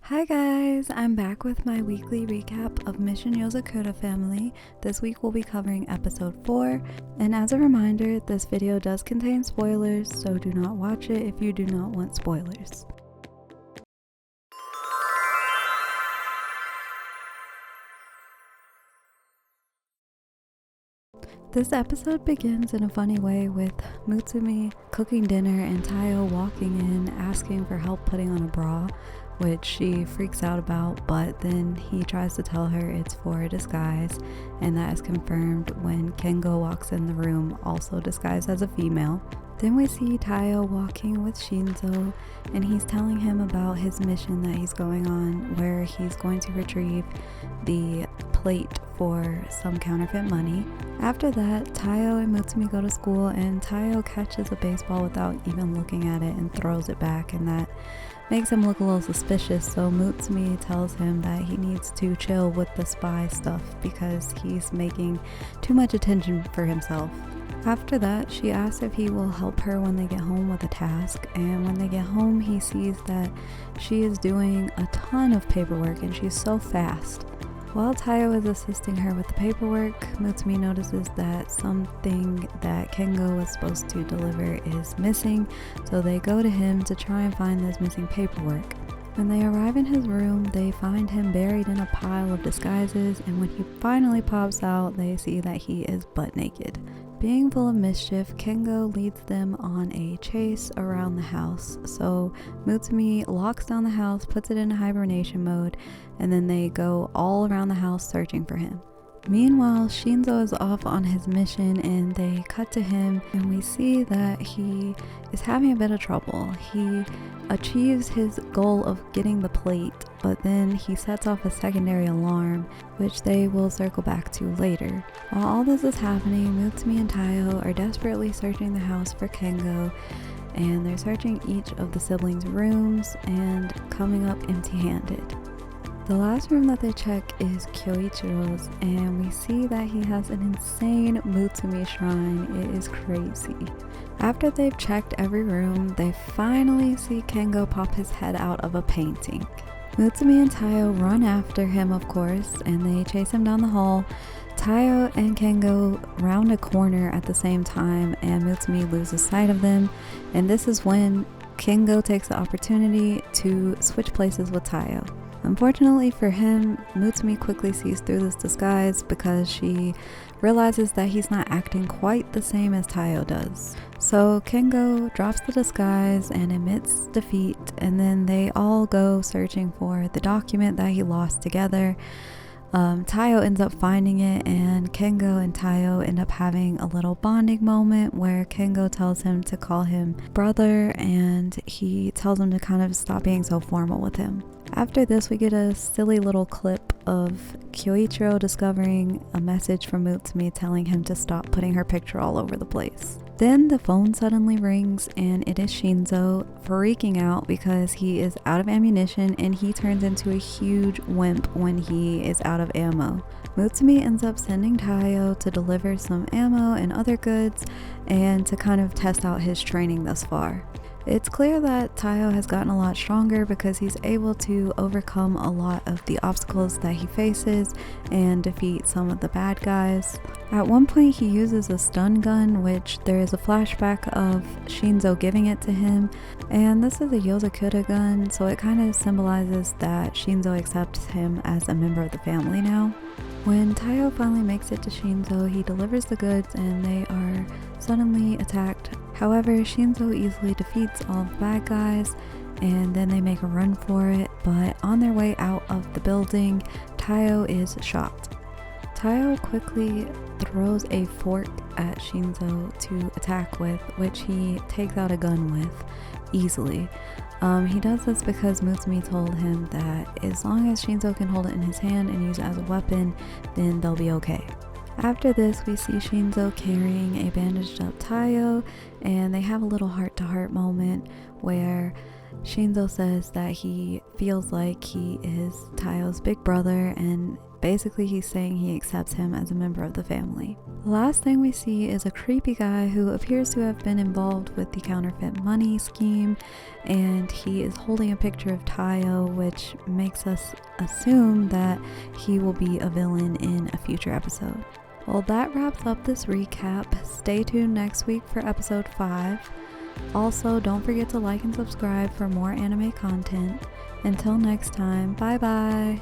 Hi guys, I'm back with my weekly recap of Mission Yozakura Family. This week we'll be covering episode 4, and as a reminder, this video does contain spoilers, so do not watch it if you do not want spoilers. This episode begins in a funny way with Mutsumi cooking dinner and Tayo walking in asking for help putting on a bra, which she freaks out about, but then he tries to tell her it's for a disguise, and that is confirmed when Kengo walks in the room, also disguised as a female. Then we see Tayo walking with Shinzo, and he's telling him about his mission that he's going on, where he's going to retrieve the plate for some counterfeit money. After that, Tayo and Mutsumi go to school, and Tayo catches a baseball without even looking at it and throws it back, and that makes him look a little suspicious, so Mutsumi tells him that he needs to chill with the spy stuff because he's making too much attention for himself. After that, she asks if he will help her when they get home with a task, and when they get home, he sees that she is doing a ton of paperwork and she's so fast. While Tayo is assisting her with the paperwork, Mutsumi notices that something that Kengo was supposed to deliver is missing, so they go to him to try and find this missing paperwork. When they arrive in his room, they find him buried in a pile of disguises, and when he finally pops out, they see that he is butt naked. Being full of mischief, Kengo leads them on a chase around the house, so Mutsumi locks down the house, puts it into hibernation mode, and then they go all around the house searching for him. Meanwhile, Shinzo is off on his mission, and they cut to him, and we see that he is having a bit of trouble. He achieves his goal of getting the plate, but then he sets off a secondary alarm, which they will circle back to later. While all this is happening, Mutsumi and Tayo are desperately searching the house for Kengo, and they're searching each of the siblings' rooms and coming up empty-handed. The last room that they check is Kyoichiro's, and we see that he has an insane Mutsumi shrine. It is crazy. After they've checked every room, they finally see Kengo pop his head out of a painting. Mutsumi and Tayo run after him, of course, and they chase him down the hall. Tayo and Kengo round a corner at the same time, and Mutsumi loses sight of them, and this is when Kengo takes the opportunity to switch places with Tayo. Unfortunately for him, Mutsumi quickly sees through this disguise because she realizes that he's not acting quite the same as Tayo does. So Kengo drops the disguise and admits defeat, and then they all go searching for the document that he lost together. Tayo ends up finding it, and Kengo and Tayo end up having a little bonding moment where Kengo tells him to call him brother, and he tells him to kind of stop being so formal with him. After this, we get a silly little clip of Kyoichiro discovering a message from Mutsumi telling him to stop putting her picture all over the place. Then the phone suddenly rings, and it is Shinzo, freaking out because he is out of ammunition, and he turns into a huge wimp when he is out of ammo. Mutsumi ends up sending Tayo to deliver some ammo and other goods, and to kind of test out his training thus far. It's clear that Tayo has gotten a lot stronger because he's able to overcome a lot of the obstacles that he faces and defeat some of the bad guys. At one point he uses a stun gun, which there is a flashback of Shinzo giving it to him, and this is a Yozakura gun, so it kind of symbolizes that Shinzo accepts him as a member of the family now. When Tayo finally makes it to Shinzo, he delivers the goods and they are suddenly attacked. However, Shinzo easily defeats all the bad guys, and then they make a run for it, but on their way out of the building, Tayo is shot. Tayo quickly throws a fork at Shinzo to attack with, which he takes out a gun with easily. He does this because Mutsumi told him that as long as Shinzo can hold it in his hand and use it as a weapon, then they'll be okay. After this, we see Shinzo carrying a bandaged up Tayo, and they have a little heart-to-heart moment where Shinzo says that he feels like he is Tayo's big brother, and basically he's saying he accepts him as a member of the family. The last thing we see is a creepy guy who appears to have been involved with the counterfeit money scheme, and he is holding a picture of Tayo, which makes us assume that he will be a villain in a future episode. Well, that wraps up this recap. Stay tuned next week for episode 5. Also, don't forget to like and subscribe for more anime content. Until next time, bye bye!